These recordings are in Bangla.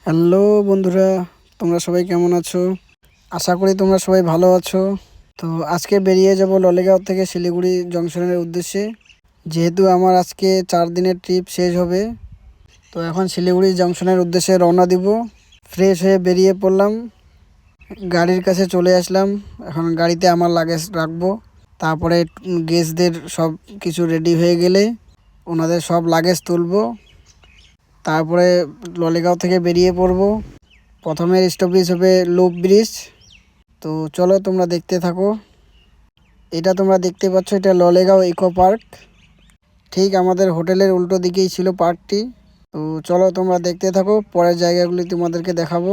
হ্যালো বন্ধুরা, তোমরা সবাই কেমন আছো? আশা করি তোমরা সবাই ভালো আছো। তো আজকে বেরিয়ে যাব ললেগাঁও থেকে শিলিগুড়ি জংশনের উদ্দেশ্যে। যেহেতু আমার আজকে 4 দিনের ট্রিপ শেষ হবে, তো এখন শিলিগুড়ি জংশনের উদ্দেশ্যে রওনা দিব। ফ্রেশ হয়ে বেরিয়ে পড়লাম, গাড়ির কাছে চলে আসলাম। এখন গাড়িতে আমার লাগেজ রাখবো, তারপরে গেস্টদের সব কিছু রেডি হয়ে গেলে ওনাদের সব লাগেজ তুলবো, তারপরে ললেগাঁও থেকে বেরিয়ে পড়বো। প্রথমের স্টপেজ হবে লুপ ব্রিজ। তো চলো তোমরা দেখতে থাকো। এটা তোমরা দেখতে পাচ্ছ, এটা ললেগাঁও ইকো পার্ক। ঠিক আমাদের হোটেলের উল্টো দিকেই ছিল পার্কটি। তো চলো তোমরা দেখতে থাকো, পরের জায়গাগুলি তোমাদেরকে দেখাবো।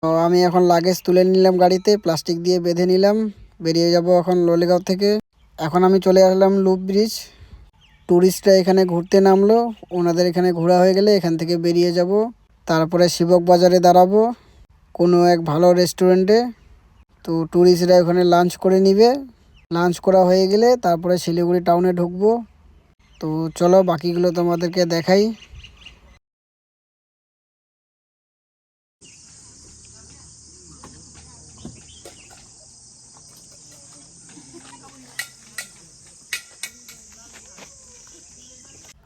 তো আমি এখন লাগেজ তুলে নিলাম, গাড়িতে প্লাস্টিক দিয়ে বেঁধে নিলাম। বেরিয়ে যাব এখন ললেগাঁও থেকে। এখন আমি চলে আসলাম লুপ ব্রিজ। ট্যুরিস্টরা এখানে ঘুরতে নামলো, ওনাদের এখানে ঘোরা হয়ে গেলে এখান থেকে বেরিয়ে যাব। তারপরে শিবক বাজারে দাঁড়াবো কোনো এক ভালো রেস্টুরেন্টে। তো ট্যুরিস্টরা ওখানে লাঞ্চ করে নিবে। লাঞ্চ করা হয়ে গেলে তারপরে শিলিগুড়ি টাউনে ঢুকবো। তো চলো বাকিগুলো তোমাদেরকে দেখাই।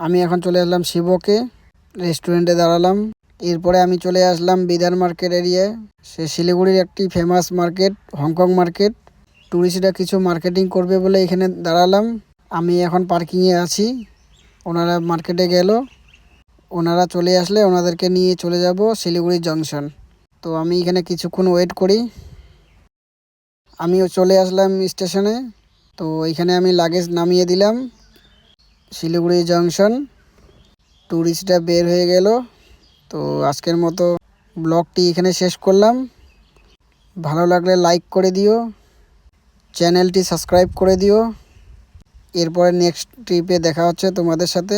আমি এখন চলে আসলাম শিবকে, রেস্টুরেন্টে দাঁড়ালাম। এরপরে আমি চলে আসলাম বিধান মার্কেট এরিয়ায়। সে শিলিগুড়ির একটি ফেমাস মার্কেট, হংকং মার্কেট। ট্যুরিস্টরা কিছু মার্কেটিং করবে বলে এখানে দাঁড়ালাম। আমি এখন পার্কিংয়ে আছি, ওনারা মার্কেটে গেল। ওনারা চলে আসলে ওনাদেরকে নিয়ে চলে যাব শিলিগুড়ি জংশন। তো আমি এখানে কিছুক্ষণ ওয়েট করি। আমিও চলে আসলাম স্টেশনে। তো এখানে আমি লাগেজ নামিয়ে দিলাম। শিলিগুড়ি জংশন, ট্যুরিস্টরা বের হয়ে গেল। তো আজকের মতো ব্লগটি এখানে শেষ করলাম। ভালো লাগলে লাইক করে দিও, চ্যানেলটি সাবস্ক্রাইব করে দিও। এরপরে নেক্সট ট্রিপে দেখা হচ্ছে তোমাদের সাথে।